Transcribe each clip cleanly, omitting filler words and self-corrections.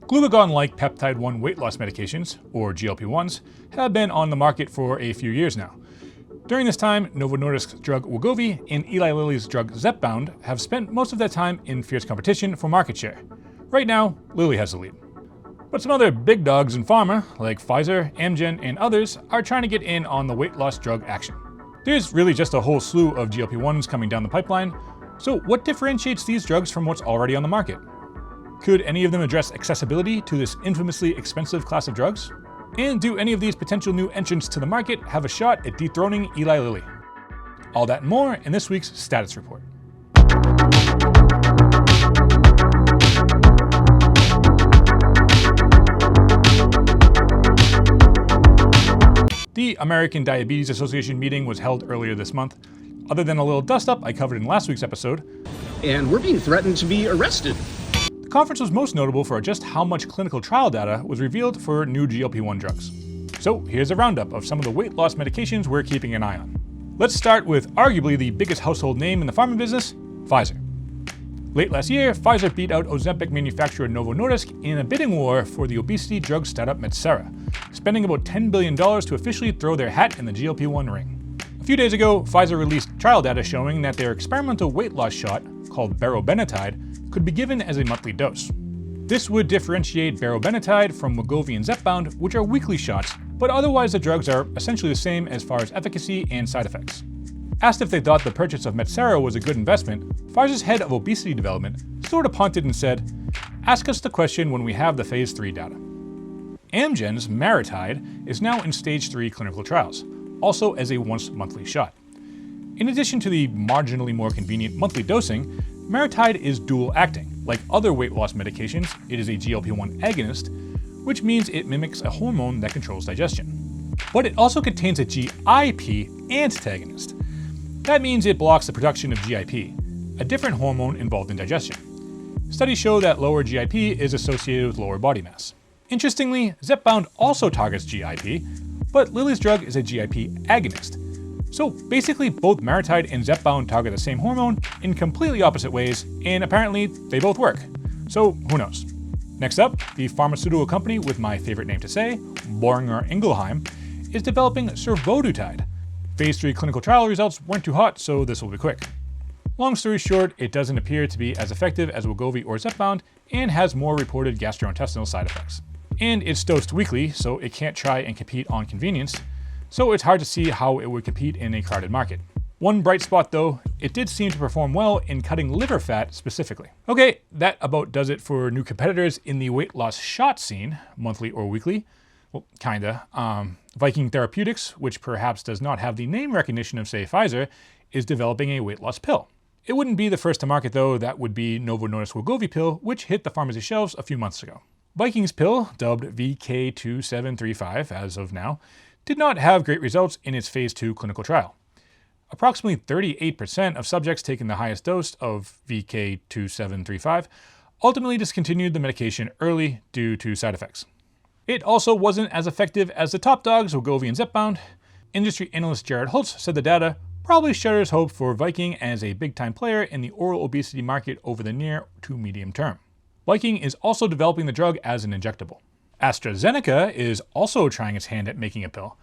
Glucagon-like peptide-1 weight loss medications, or GLP-1s, have been on the market for a few years now. During this time, Novo Nordisk's drug Wegovy and Eli Lilly's drug Zepbound have spent most of their time in fierce competition for market share. Right now, Lilly has the lead. But some other big dogs in pharma, like Pfizer, Amgen, and others, are trying to get in on the weight loss drug action. There's really just a whole slew of GLP-1s coming down the pipeline, so what differentiates these drugs from what's already on the market? Could any of them address accessibility to this infamously expensive class of drugs? And do any of these potential new entrants to the market have a shot at dethroning Eli Lilly? All that and more in this week's Status Report. The American Diabetes Association meeting was held earlier this month. Other than a little dust-up I covered in last week's episode, and we're being threatened to be arrested. The conference was most notable for just how much clinical trial data was revealed for new GLP-1 drugs. So here's a roundup of some of the weight loss medications we're keeping an eye on. Let's start with arguably the biggest household name in the pharma business, Pfizer. Late last year, Pfizer beat out Ozempic manufacturer Novo Nordisk in a bidding war for the obesity drug startup Metsera, spending about $10 billion to officially throw their hat in the GLP-1 ring. A few days ago, Pfizer released trial data showing that their experimental weight loss shot, called berobenatide, could be given as a monthly dose. This would differentiate berobenatide from Wegovy and Zepbound, which are weekly shots, but otherwise the drugs are essentially the same as far as efficacy and side effects. Asked if they thought the purchase of Metsera was a good investment, Pfizer's head of obesity development sort of punted and said, "Ask us the question when we have the phase 3 data." Amgen's MariTide is now in stage 3 clinical trials, also as a once-monthly shot. In addition to the marginally more convenient monthly dosing, MariTide is dual-acting. Like other weight loss medications, it is a GLP-1 agonist, which means it mimics a hormone that controls digestion. But it also contains a GIP antagonist. That means it blocks the production of GIP, a different hormone involved in digestion. Studies show that lower GIP is associated with lower body mass. Interestingly, Zepbound also targets GIP, but Lilly's drug is a GIP agonist. So basically, both MariTide and Zepbound target the same hormone in completely opposite ways, and apparently they both work. So who knows? Next up, the pharmaceutical company with my favorite name to say, Boehringer Ingelheim, is developing survodutide. Phase 3 clinical trial results weren't too hot, so this will be quick. Long story short, it doesn't appear to be as effective as Wegovy or Zepbound, and has more reported gastrointestinal side effects. And it's dosed weekly, so it can't try and compete on convenience, so it's hard to see how it would compete in a crowded market. One bright spot though, it did seem to perform well in cutting liver fat specifically. Okay, that about does it for new competitors in the weight loss shot scene, monthly or weekly. Well, kinda. Viking Therapeutics, which perhaps does not have the name recognition of, say, Pfizer, is developing a weight loss pill. It wouldn't be the first to market though. That would be Novo Nordisk Wegovy pill, which hit the pharmacy shelves a few months ago. Viking's pill, dubbed VK2735 as of now, did not have great results in its phase 2 clinical trial. Approximately 38% of subjects taking the highest dose of VK2735 ultimately discontinued the medication early due to side effects. It also wasn't as effective as the top dogs, Wegovy and Zepbound. Industry analyst Jared Holtz said the data probably shutters hope for Viking as a big-time player in the oral obesity market over the near to medium term. Viking is also developing the drug as an injectable. AstraZeneca is also trying its hand at making a pill.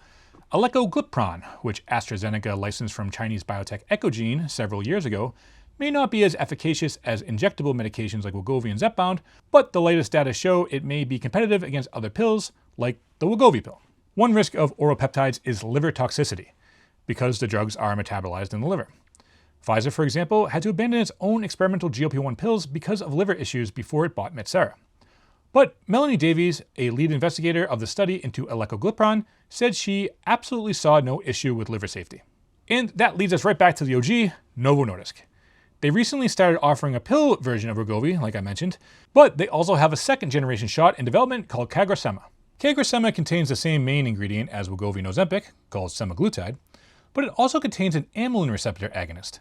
Orforglipron, which AstraZeneca licensed from Chinese biotech Echogene several years ago, may not be as efficacious as injectable medications like Wegovy and Zepbound, but the latest data show it may be competitive against other pills, like the Wegovy pill. One risk of oral peptides is liver toxicity, because the drugs are metabolized in the liver. Pfizer, for example, had to abandon its own experimental GLP-1 pills because of liver issues before it bought Metsera. But Melanie Davies, a lead investigator of the study into orforglipron, said she absolutely saw no issue with liver safety. And that leads us right back to the OG, Novo Nordisk. They recently started offering a pill version of Wegovy, like I mentioned, but they also have a second-generation shot in development called CagriSema. CagriSema contains the same main ingredient as Wegovy and Ozempic, called semaglutide, but it also contains an amylin receptor agonist.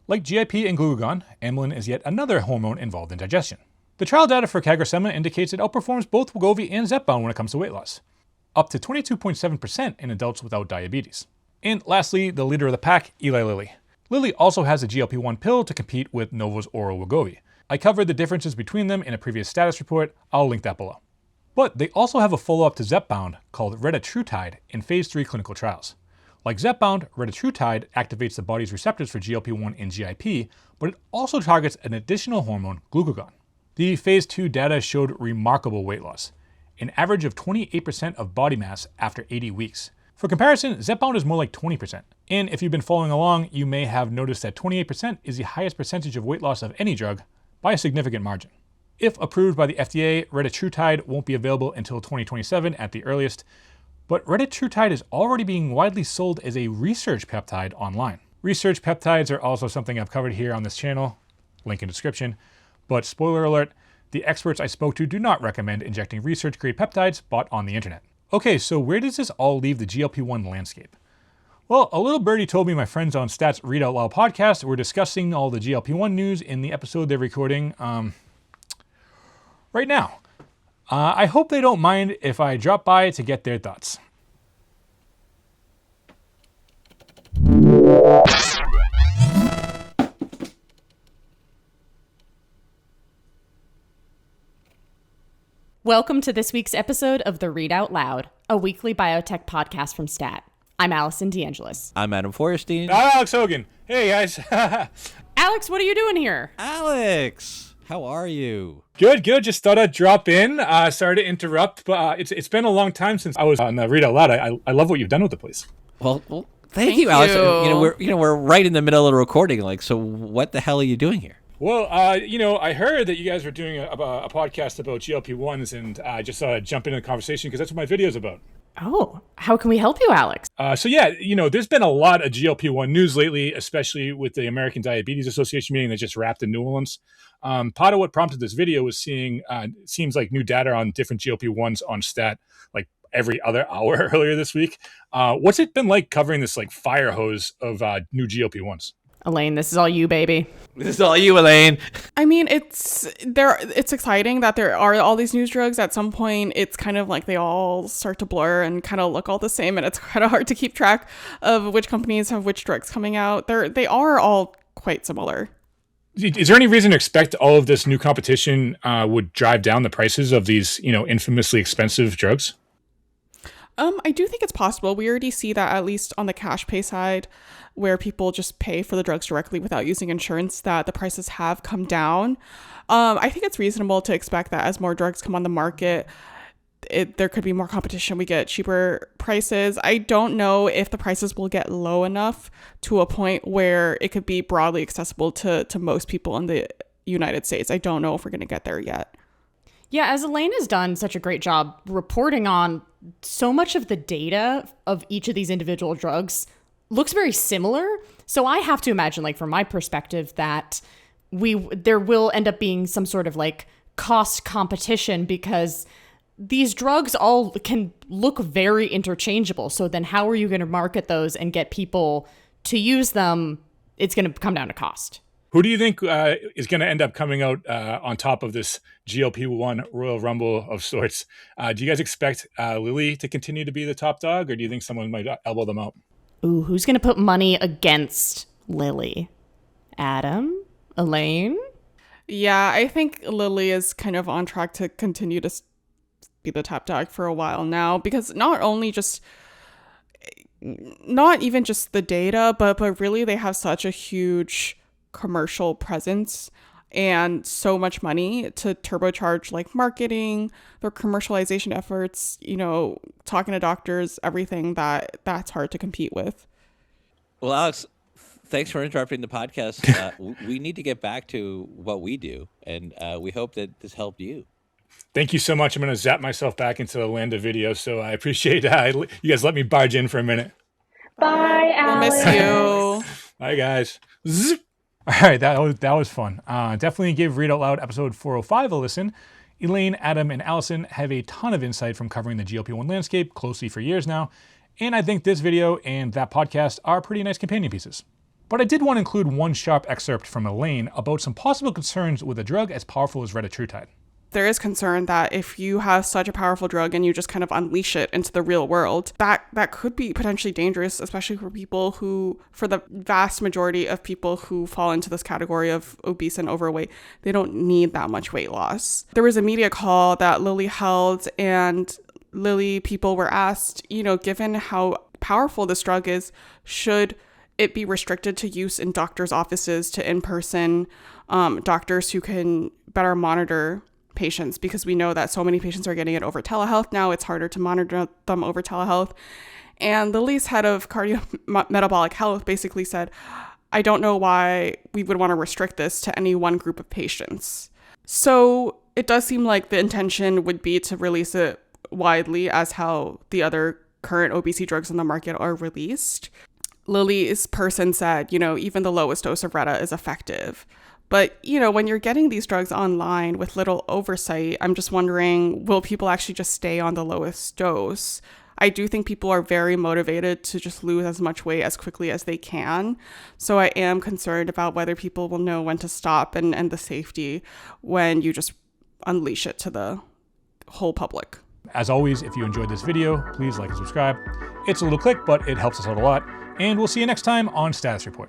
Like GIP and glucagon, amylin is yet another hormone involved in digestion. The trial data for CagriSema indicates it outperforms both Wegovy and Zepbound when it comes to weight loss, up to 22.7% in adults without diabetes. And lastly, the leader of the pack, Eli Lilly. Lilly also has a GLP-1 pill to compete with Novo's oral Wegovy. I covered the differences between them in a previous status report. I'll link that below. But they also have a follow-up to Zepbound called retatrutide in phase 3 clinical trials. Like Zepbound, retatrutide activates the body's receptors for GLP-1 and GIP, but it also targets an additional hormone, glucagon. The phase 2 data showed remarkable weight loss, an average of 28% of body mass after 80 weeks. For comparison, Zepbound is more like 20%. And if you've been following along, you may have noticed that 28% is the highest percentage of weight loss of any drug by a significant margin. If approved by the FDA, retatrutide won't be available until 2027 at the earliest, but retatrutide is already being widely sold as a research peptide online. Research peptides are also something I've covered here on this channel, link in description, but spoiler alert, the experts I spoke to do not recommend injecting research-grade peptides bought on the internet. Okay, so where does this all leave the GLP-1 landscape? Well, a little birdie told me my friends on Stats Readout LOUD podcast were discussing all the GLP-1 news in the episode they're recording right now. I hope they don't mind if I drop by to get their thoughts. Welcome to this week's episode of the Readout LOUD, a weekly biotech podcast from Stat. I'm Allison DeAngelis. I'm Adam Feuerstein. I'm Alex Hogan. Hey, guys. Alex, what are you doing here? Alex, how are you? Good. Just thought I'd drop in. Sorry to interrupt, but it's been a long time since I was on the Readout LOUD. I love what you've done with the place. Well, thank you, Alex. We're right in the middle of the recording. So what the hell are you doing here? Well, I heard that you guys were doing a podcast about GLP-1s, and I just thought I'd jump into the conversation because that's what my video's about. Oh, how can we help you, Alex? There's been a lot of GLP-1 news lately, especially with the American Diabetes Association meeting that just wrapped in New Orleans. Part of what prompted this video was seeing, seems like new data on different GLP-1s on Stat, like every other hour earlier this week. What's it been like covering this like fire hose of new GLP-1s? Elaine, this is all you, baby. This is all you, Elaine. I mean, it's exciting that there are all these new drugs. At some point, it's kind of like they all start to blur and kind of look all the same, and it's kind of hard to keep track of which companies have which drugs coming out. They are all quite similar. Is there any reason to expect all of this new competition would drive down the prices of these, infamously expensive drugs? I do think it's possible. We already see that at least on the cash pay side, where people just pay for the drugs directly without using insurance, that the prices have come down. I think it's reasonable to expect that as more drugs come on the market, there could be more competition. We get cheaper prices. I don't know if the prices will get low enough to a point where it could be broadly accessible to most people in the United States. I don't know if we're going to get there yet. Yeah, as Elaine has done such a great job reporting on, so much of the data of each of these individual drugs looks very similar. So I have to imagine, like from my perspective, that there will end up being some sort of like cost competition because these drugs all can look very interchangeable. So then how are you going to market those and get people to use them? It's going to come down to cost. Who do you think is going to end up coming out on top of this GLP-1 Royal Rumble of sorts? Do you guys expect Lilly to continue to be the top dog, or do you think someone might elbow them out? Ooh, who's going to put money against Lilly? Adam? Elaine? Yeah, I think Lilly is kind of on track to continue to be the top dog for a while now, because not even just the data, but really they have such a huge commercial presence and so much money to turbocharge like marketing, their commercialization efforts, talking to doctors, everything that's hard to compete with. Well, Alex, thanks for interrupting the podcast. We need to get back to what we do, and we hope that this helped you. Thank you so much. I'm going to zap myself back into the land of video, so I appreciate you guys let me barge in for a minute. Bye, Alex. We'll miss you. Bye, guys. Zip. All right, that was fun. Definitely give Readout LOUD episode 405 a listen. Elaine, Adam, and Allison have a ton of insight from covering the GLP-1 landscape closely for years now, and I think this video and that podcast are pretty nice companion pieces. But I did want to include one sharp excerpt from Elaine about some possible concerns with a drug as powerful as retatrutide. there is concern that if you have such a powerful drug and you just kind of unleash it into the real world, that could be potentially dangerous, especially for people who, for the vast majority of people who fall into this category of obese and overweight, they don't need that much weight loss. There was a media call that Lilly held, and Lilly people were asked, given how powerful this drug is, should it be restricted to use in doctors' offices, to in-person doctors who can better monitor patients, because we know that so many patients are getting it over telehealth now. It's harder to monitor them over telehealth. And Lilly's head of cardiometabolic health basically said, I don't know why we would want to restrict this to any one group of patients. So it does seem like the intention would be to release it widely, as how the other current obesity drugs on the market are released. Lilly's person said, even the lowest dose of Reta is effective. But, when you're getting these drugs online with little oversight, I'm just wondering, will people actually just stay on the lowest dose? I do think people are very motivated to just lose as much weight as quickly as they can. So I am concerned about whether people will know when to stop and the safety when you just unleash it to the whole public. As always, if you enjoyed this video, please like and subscribe. It's a little click, but it helps us out a lot. And we'll see you next time on Status Report.